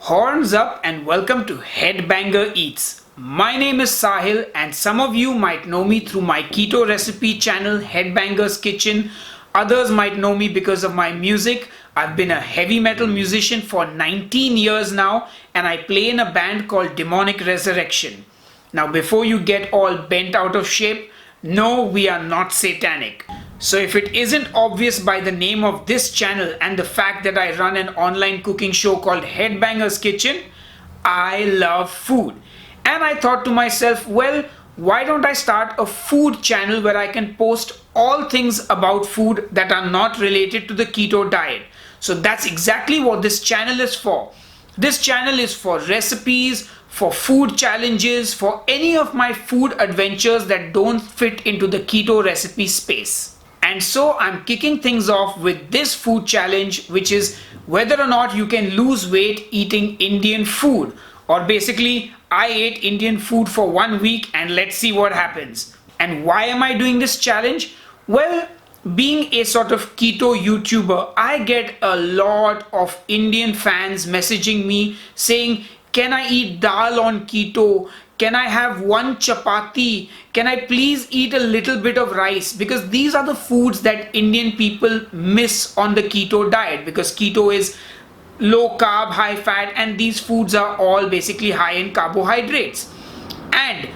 Horns up and welcome to Headbanger Eats. My name is Sahil and some of you might know me through my keto recipe channel Headbanger's Kitchen. Others might know me because of my music. I've been a heavy metal musician for 19 years now and I play in a band called Demonic Resurrection. Now before you get all bent out of shape, no, we are not satanic. So if it isn't obvious by the name of this channel and the fact that I run an online cooking show called Headbanger's Kitchen, I love food. And I thought to myself, well, why don't I start a food channel where I can post all things about food that are not related to the keto diet. So that's exactly what this channel is for. This channel is for recipes, for food challenges, for any of my food adventures that don't fit into the keto recipe space. And so I'm kicking things off with this food challenge, which is whether or not you can lose weight eating Indian food. Or basically, I ate Indian food for 1 week and let's see what happens. And why am I doing this challenge? Well, being a sort of keto YouTuber, I get a lot of Indian fans messaging me saying, can I eat dal on keto? Can I have one chapati? Can I please eat a little bit of rice? Because these are the foods that Indian people miss on the keto diet, because keto is low carb, high fat, and these foods are all basically high in carbohydrates. And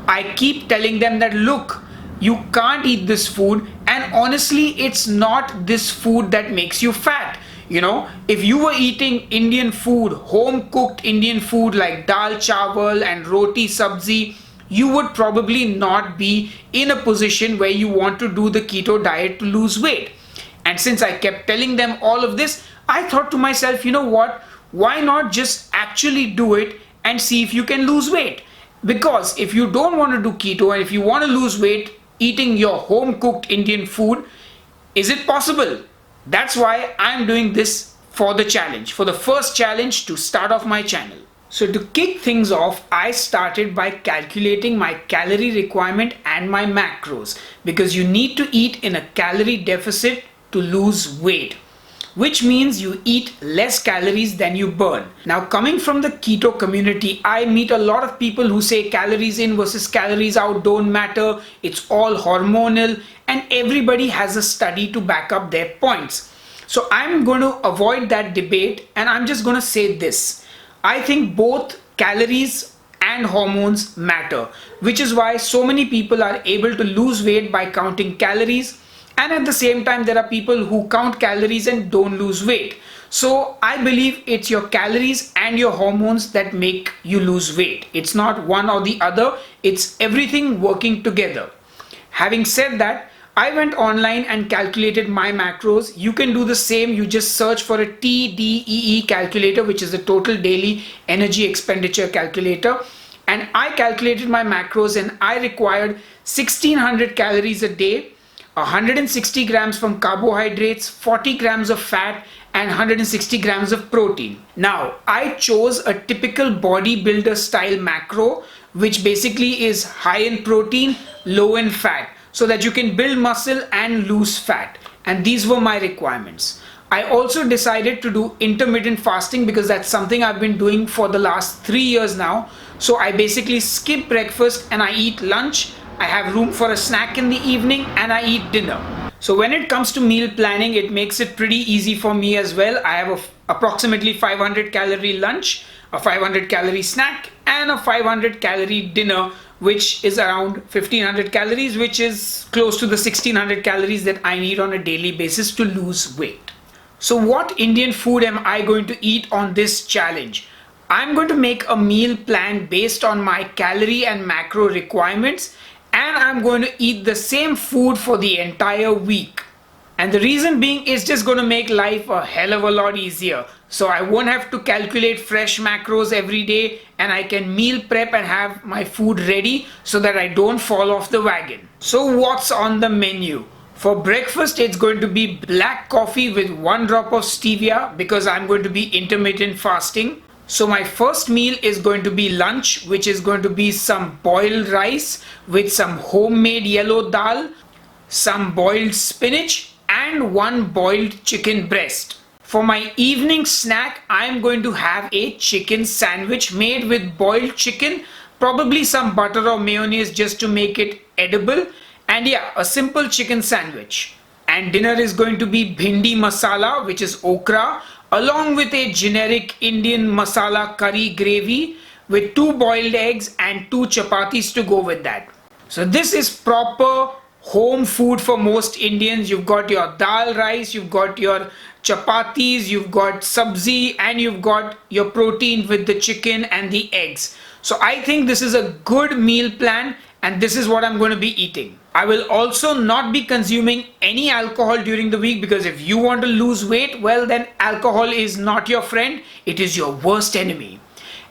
I keep telling them that look, you can't eat this food, and honestly it's not this food that makes you fat. You know, if you were eating Indian food, home cooked Indian food like dal chawal and roti sabzi, you would probably not be in a position where you want to do the keto diet to lose weight. And since I kept telling them all of this, I thought to myself, you know what, why not just actually do it and see if you can lose weight? Because if you don't want to do keto and if you want to lose weight eating your home cooked Indian food, is it possible? That's why I'm doing this for the challenge, for the first challenge to start off my channel. So to kick things off, I started by calculating my calorie requirement and my macros, because you need to eat in a calorie deficit to lose weight, which means you eat less calories than you burn. Now, coming from the keto community, I meet a lot of people who say calories in versus calories out don't matter, it's all hormonal, and everybody has a study to back up their points. So I'm going to avoid that debate and I'm just going to say this. I think both calories and hormones matter, which is why so many people are able to lose weight by counting calories. And at the same time, there are people who count calories and don't lose weight. So I believe it's your calories and your hormones that make you lose weight. It's not one or the other. It's everything working together. Having said that, I went online and calculated my macros. You can do the same. You just search for a TDEE calculator, which is the total daily energy expenditure calculator. And I calculated my macros and I required 1600 calories a day, 160 grams from carbohydrates, 40 grams of fat, and 160 grams of protein. Now, I chose a typical bodybuilder style macro, which basically is high in protein, low in fat, so that you can build muscle and lose fat. And these were my requirements. I also decided to do intermittent fasting because that's something I've been doing for the last 3 years now. So I basically skip breakfast and I eat lunch. I have room for a snack in the evening and I eat dinner. So when it comes to meal planning, it makes it pretty easy for me as well. I have approximately 500 calorie lunch, a 500 calorie snack, and a 500 calorie dinner, which is around 1500 calories, which is close to the 1600 calories that I need on a daily basis to lose weight. So what Indian food am I going to eat on this challenge? I'm going to make a meal plan based on my calorie and macro requirements, and I'm going to eat the same food for the entire week. And the reason being, it's just going to make life a hell of a lot easier. So I won't have to calculate fresh macros every day and I can meal prep and have my food ready so that I don't fall off the wagon. So what's on the menu? For breakfast, it's going to be black coffee with 1 drop of stevia because I'm going to be intermittent fasting. So my first meal is going to be lunch, which is going to be some boiled rice with some homemade yellow dal, some boiled spinach, and 1 boiled chicken breast. For my evening snack, I am going to have a chicken sandwich made with boiled chicken, probably some butter or mayonnaise just to make it edible, and yeah, a simple chicken sandwich. And dinner is going to be bhindi masala, which is okra, along with a generic Indian masala curry gravy with 2 boiled eggs and 2 chapatis to go with that. So this is proper home food for most Indians. You've got your dal rice, you've got your chapatis, you've got sabzi, and you've got your protein with the chicken and the eggs. So I think this is a good meal plan, and this is what I'm going to be eating. I will also not be consuming any alcohol during the week, because if you want to lose weight, well then alcohol is not your friend, it is your worst enemy.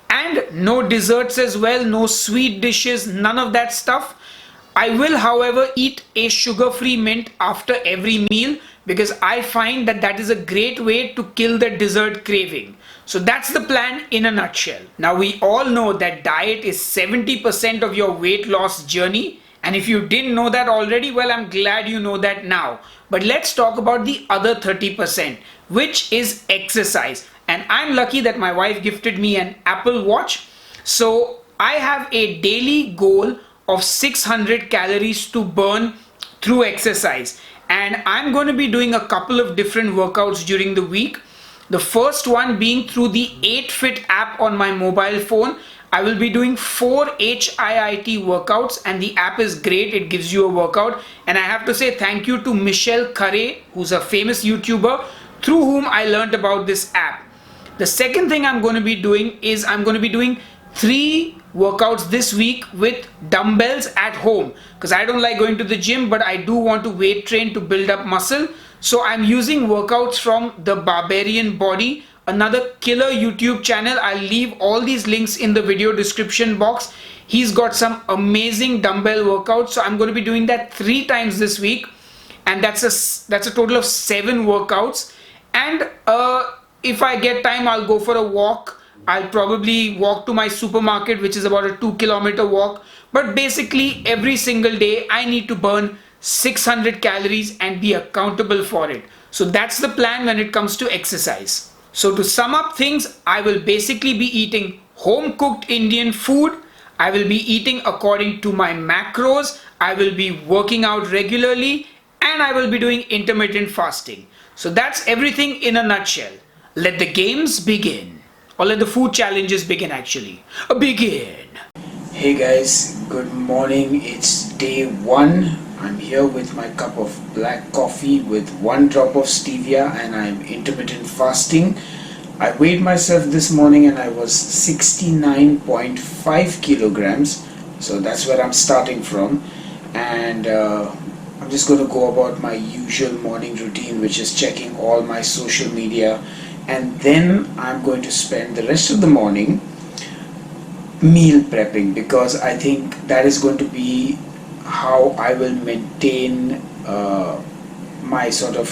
And no desserts as well, no sweet dishes, none of that stuff. I will, however, eat a sugar-free mint after every meal, because I find that that is a great way to kill the dessert craving. So that's the plan in a nutshell. Now we all know that diet is 70% of your weight loss journey, and if you didn't know that already, well, I'm glad you know that now. But let's talk about the other 30%, which is exercise. And I'm lucky that my wife gifted me an Apple Watch. So I have a daily goal of 600 calories to burn through exercise, and I'm going to be doing a couple of different workouts during the week. The first one being through the 8Fit app on my mobile phone. I will be doing 4 HIIT workouts, and the app is great. It gives you a workout, and I have to say thank you to Michelle Curry, who's a famous YouTuber through whom I learned about this app. The second thing I'm going to be doing is I'm going to be doing 3 workouts this week with dumbbells at home, because I don't like going to the gym, but I do want to weight train to build up muscle. So I'm using workouts from the Barbarian Body, another killer YouTube channel. I'll leave all these links in the video description box. He's got some amazing dumbbell workouts, so I'm going to be doing that 3 times this week, and that's a total of 7 workouts. And if I get time, I'll go for a walk. I'll probably walk to my supermarket, which is about a 2-kilometer walk. But basically every single day I need to burn 600 calories and be accountable for it. So that's the plan when it comes to exercise. So to sum up things, I will basically be eating home cooked Indian food. I will be eating according to my macros. I will be working out regularly, and I will be doing intermittent fasting. So that's everything in a nutshell. Let the games begin. Or let the food challenges begin actually. Begin! Hey guys, good morning. It's day 1. I'm here with my cup of black coffee with 1 drop of stevia, and I'm intermittent fasting. I weighed myself this morning and I was 69.5 kilograms. So that's where I'm starting from. And I'm just going to go about my usual morning routine, which is checking all my social media. And then I'm going to spend the rest of the morning meal prepping, because I think that is going to be how I will maintain my sort of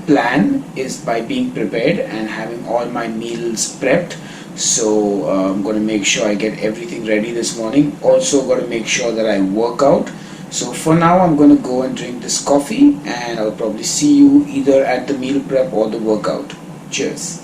plan, is by being prepared and having all my meals prepped. So I'm going to make sure I get everything ready this morning. Also got to make sure that I work out. So for now I'm going to go and drink this coffee, and I'll probably see you either at the meal prep or the workout. Cheers.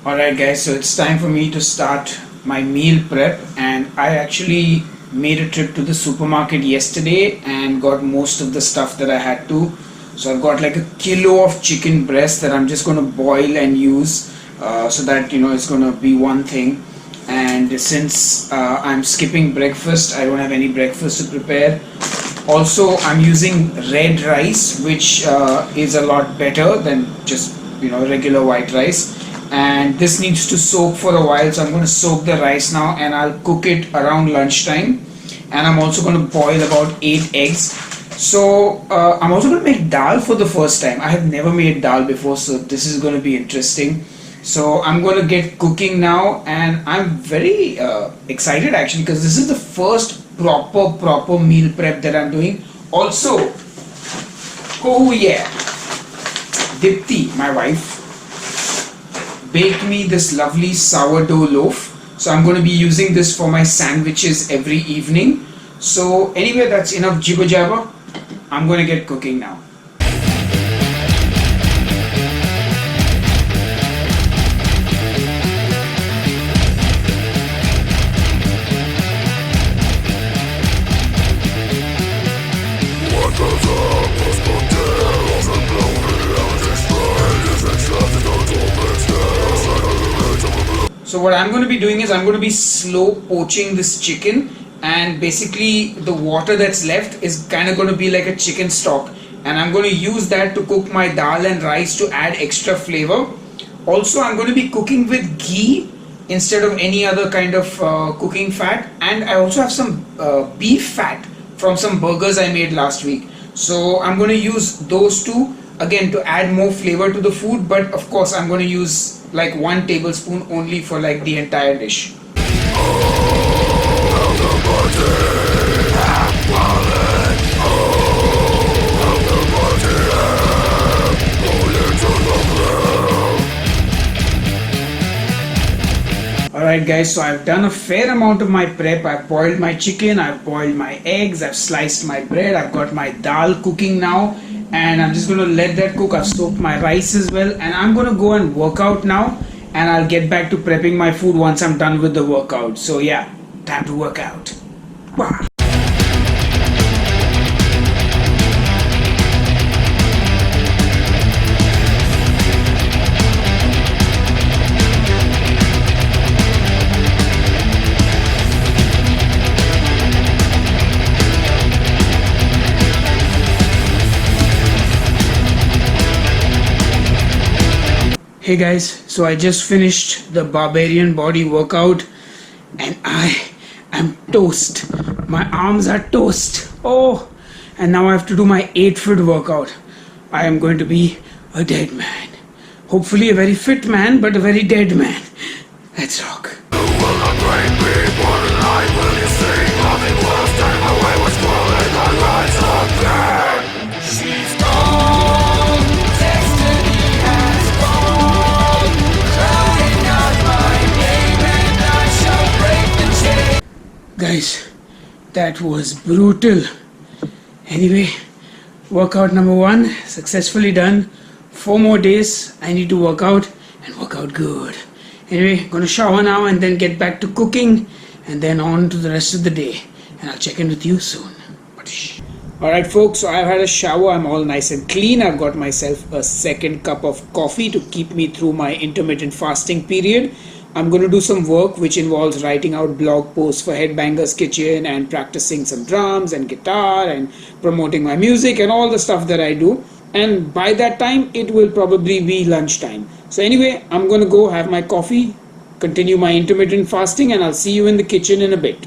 Alright guys, so it's time for me to start my meal prep, and I actually made a trip to the supermarket yesterday and got most of the stuff that I had to. So I've got like a kilo of chicken breast that I'm just going to boil and use, so that it's going to be one thing. And since I'm skipping breakfast, I don't have any breakfast to prepare. Also, I'm using red rice, which is a lot better than just regular white rice. And this needs to soak for a while, so I'm going to soak the rice now, and I'll cook it around lunchtime. And I'm also going to boil about 8 eggs. So I'm also going to make dal for the first time. I have never made dal before, so this is going to be interesting. So I'm going to get cooking now, and I'm very excited actually, because this is the first proper meal prep that I'm doing. Also, oh yeah, Dipti, my wife, baked me this lovely sourdough loaf. So I'm going to be using this for my sandwiches every evening. So anyway, that's enough jibber jabber. I'm going to get cooking now. So what I'm going to be doing is I'm going to be slow poaching this chicken, and basically the water that's left is kind of going to be like a chicken stock, and I'm going to use that to cook my dal and rice to add extra flavor. Also, I'm going to be cooking with ghee instead of any other kind of cooking fat, and I also have some beef fat from some burgers I made last week. So I'm going to use those two again to add more flavor to the food, but of course I'm going to use like 1 tablespoon only for like the entire dish. Alright guys, so I've done a fair amount of my prep. I've boiled my chicken, I've boiled my eggs, I've sliced my bread, I've got my dal cooking now, and I'm just going to let that cook. I've soaked my rice as well, and I'm going to go and work out now, and I'll get back to prepping my food once I'm done with the workout. So yeah, time to work out. Wow. Hey guys, so I just finished the Barbarian body workout and I am toast. My arms are toast. Oh, and now I have to do my 8-foot workout. I am going to be a dead man. Hopefully a very fit man, but a very dead man. Let's rock. You will not break me, but tonight will you see nothing worse than my way was crawling on rise again. She's gone, destiny has gone, crying out my name and I shall break the chain. Guys, that was brutal. Anyway, workout number 1 successfully done. 4 more days I need to work out and work out good. Anyway, gonna shower now and then get back to cooking and then on to the rest of the day, and I'll check in with you soon. Alright folks, so I've had a shower, I'm all nice and clean. I've got myself a 2nd cup of coffee to keep me through my intermittent fasting period. I'm going to do some work which involves writing out blog posts for Headbanger's Kitchen and practicing some drums and guitar and promoting my music and all the stuff that I do. And by that time it will probably be lunchtime. So anyway, I'm going to go have my coffee, continue my intermittent fasting, and I'll see you in the kitchen in a bit.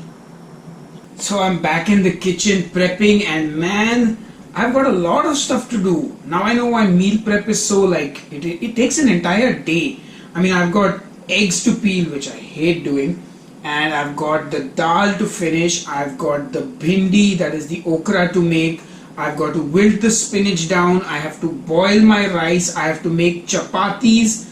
So I'm back in the kitchen prepping, and man, I've got a lot of stuff to do. Now I know why meal prep is so like, it takes an entire day. I mean, I've got eggs to peel, which I hate doing, and I've got the dal to finish, I've got the bhindi, that is the okra, to make, I've got to wilt the spinach down, I have to boil my rice, I have to make chapatis.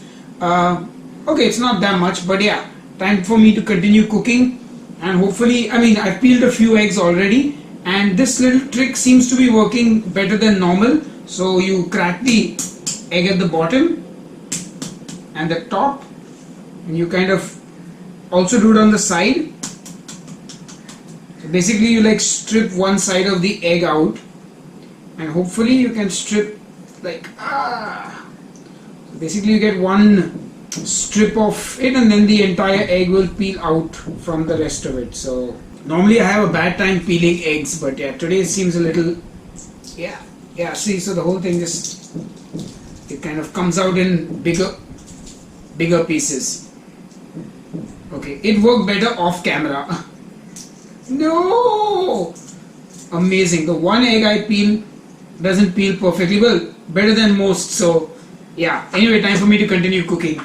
Okay, it's not that much, but yeah, time for me to continue cooking. And hopefully, I mean, I've peeled a few eggs already, and this little trick seems to be working better than normal. So you crack the egg at the bottom and the top, and you kind of also do it on the side. So basically you like strip one side of the egg out, and hopefully you can strip like So basically you get one strip of it, and then the entire egg will peel out from the rest of it. So normally I have a bad time peeling eggs, but yeah, today seems a little, yeah, see, so the whole thing just, it kind of comes out in bigger pieces. Okay, it worked better off camera. No! Amazing. The one egg I peel doesn't peel perfectly well, better than most. So yeah, anyway, time for me to continue cooking.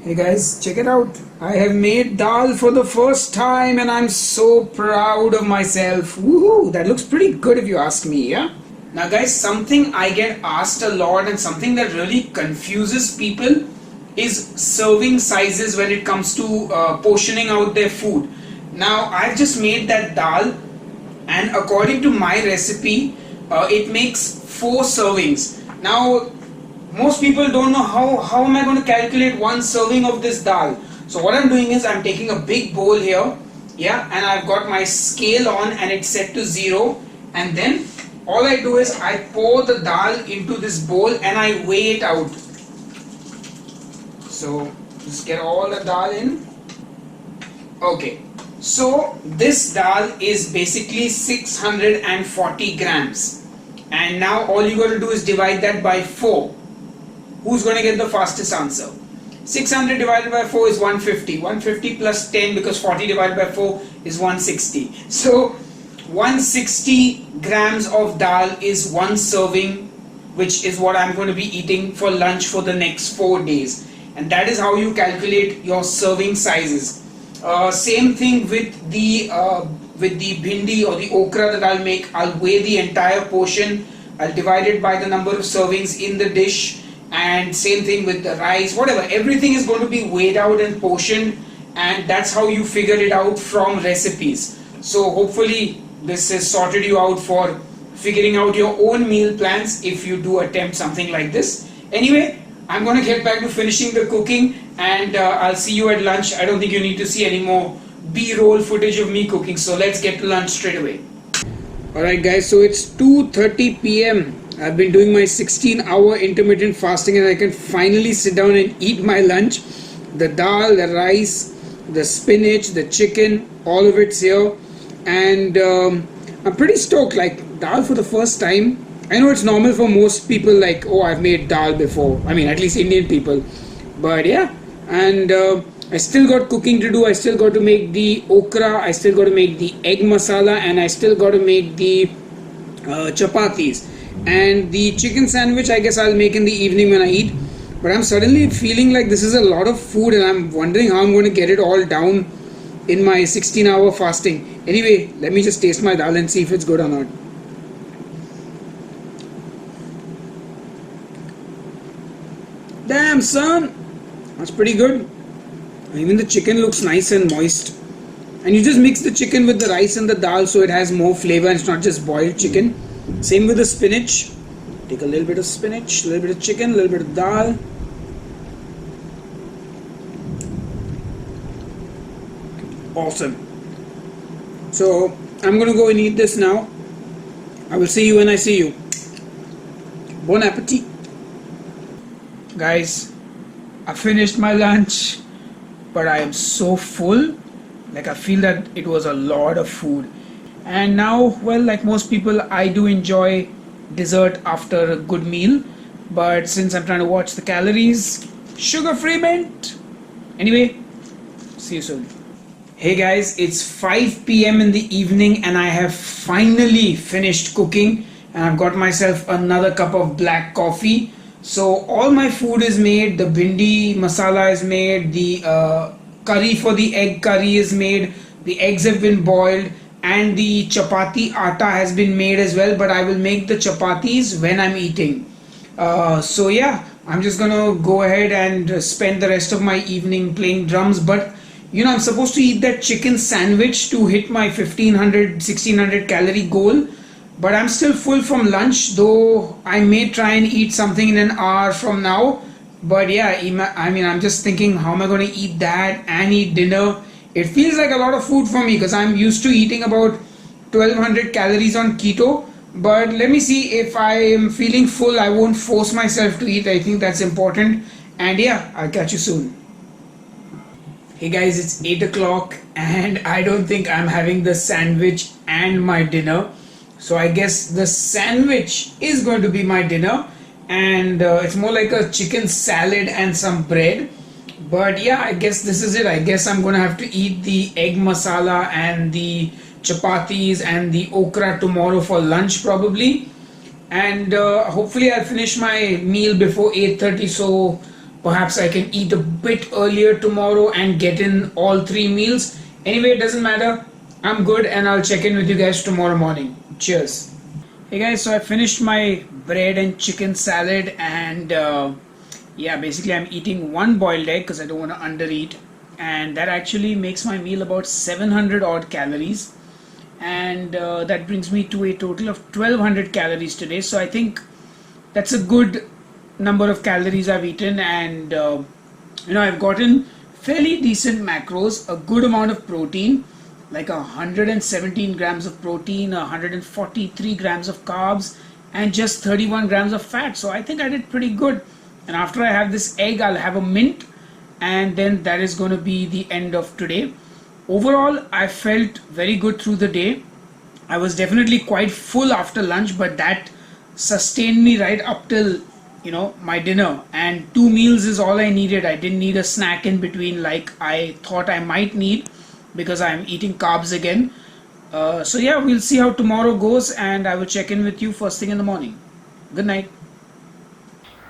Hey guys, check it out. I have made dal for the first time and I'm so proud of myself. Woohoo! That looks pretty good if you ask me, yeah? Now guys, something I get asked a lot and something that really confuses people is serving sizes when it comes to portioning out their food. Now I've just made that dal, and according to my recipe, it makes 4 servings. Now most people don't know how am I going to calculate 1 serving of this dal. So what I'm doing is I'm taking a big bowl here, yeah, and I've got my scale on and it's set to 0, and then all I do is I pour the dal into this bowl and I weigh it out. So just get all the dal in. Okay, so this dal is basically 640 grams, and now all you got to do is divide that by 4. Who's going to get the fastest answer? 600 divided by 4 is 150. 150 plus 10, because 40 divided by 4 is 160. So 160 grams of dal is one serving, which is what I'm going to be eating for lunch for the next 4 days. And that is how you calculate your serving sizes. Same thing with the bhindi or the okra that I'll make. I'll weigh the entire portion. I'll divide it by the number of servings in the dish. And same thing with the rice, whatever. Everything is going to be weighed out and portioned, and that's how you figure it out from recipes. So hopefully this has sorted you out for figuring out your own meal plans if you do attempt something like this. Anyway, I'm going to get back to finishing the cooking, and I'll see you at lunch. I don't think you need to see any more B-roll footage of me cooking, so let's get to lunch straight away. Alright guys, so it's 2:30 p.m. I've been doing my 16-hour intermittent fasting, and I can finally sit down and eat my lunch. The dal, the rice, the spinach, the chicken, all of it's here, and I'm pretty stoked. Like, dal for the first time. I know it's normal for most people, like, oh, I've made dal before. I mean, at least Indian people. But yeah, and I still got cooking to do. I still got to make the okra, I still got to make the egg masala, and I still got to make the chapatis. And the chicken sandwich I guess I'll make in the evening when I eat. But I'm suddenly feeling like this is a lot of food, and I'm wondering how I'm going to get it all down in my 16-hour fasting. Anyway, let me just taste my dal and see if it's good or not. Damn son, that's pretty good. Even the chicken looks nice and moist. And you just mix the chicken with the rice and the dal so it has more flavor and it's not just boiled chicken. Same with the spinach. Take a little bit of spinach, a little bit of chicken, a little bit of dal. Awesome. So I'm going to go and eat this now. I will see you when I see you. Bon appetit. Guys, I finished my lunch, but I am so full. Like, I feel that it was a lot of food. And now, well, like most people, I do enjoy dessert after a good meal. But since I'm trying to watch the calories, sugar-free mint. Anyway, see you soon. Hey guys, it's 5 p.m. in the evening and I have finally finished cooking. And I've got myself another cup of black coffee. So all my food is made. The bhindi masala is made. The curry for the egg curry is made. The eggs have been boiled. And the chapati atta has been made as well, but I will make the chapatis when I'm eating. So yeah, I'm just gonna go ahead and spend the rest of my evening playing drums. But you know, I'm supposed to eat that chicken sandwich to hit my 1600 calorie goal. But I'm still full from lunch, though I may try and eat something in an hour from now. But yeah, I mean, I'm just thinking, how am I going to eat that and eat dinner? It feels like a lot of food for me because I'm used to eating about 1200 calories on keto. But let me see, if I am feeling full, I won't force myself to eat. I think that's important. And yeah, I'll catch you soon. Hey guys, it's 8 o'clock and I don't think I'm having the sandwich and my dinner. So I guess the sandwich is going to be my dinner. And it's more like a chicken salad and some bread. But yeah, I guess this is it. I guess I'm going to have to eat the egg masala and the chapatis and the okra tomorrow for lunch probably. And hopefully I'll finish my meal before 8:30, so perhaps I can eat a bit earlier tomorrow and get in all 3 meals. Anyway, it doesn't matter. I'm good and I'll check in with you guys tomorrow morning. Cheers. Hey guys, so I finished my bread and chicken salad, and yeah, basically I'm eating 1 boiled egg because I don't want to undereat, and that actually makes my meal about 700 odd calories, and that brings me to a total of 1200 calories today. So I think that's a good number of calories I've eaten, and you know, I've gotten fairly decent macros, a good amount of protein, like 117 grams of protein, 143 grams of carbs, and just 31 grams of fat. So I think I did pretty good. And after I have this egg, I'll have a mint, and then that is going to be the end of today. Overall, I felt very good through the day. I was definitely quite full after lunch, but that sustained me right up till my dinner, and 2 meals is all I needed. I didn't need a snack in between like I thought I might need, because I'm eating carbs again. So yeah, we'll see how tomorrow goes, and I will check in with you first thing in the morning. Good night.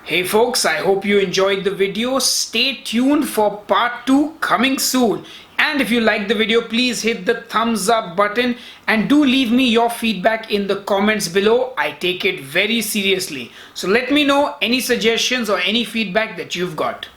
Hey folks, I hope you enjoyed the video. Stay tuned for part 2 coming soon. And if you like the video, please hit the thumbs up button and do leave me your feedback in the comments below. I take it very seriously. So let me know any suggestions or any feedback that you've got.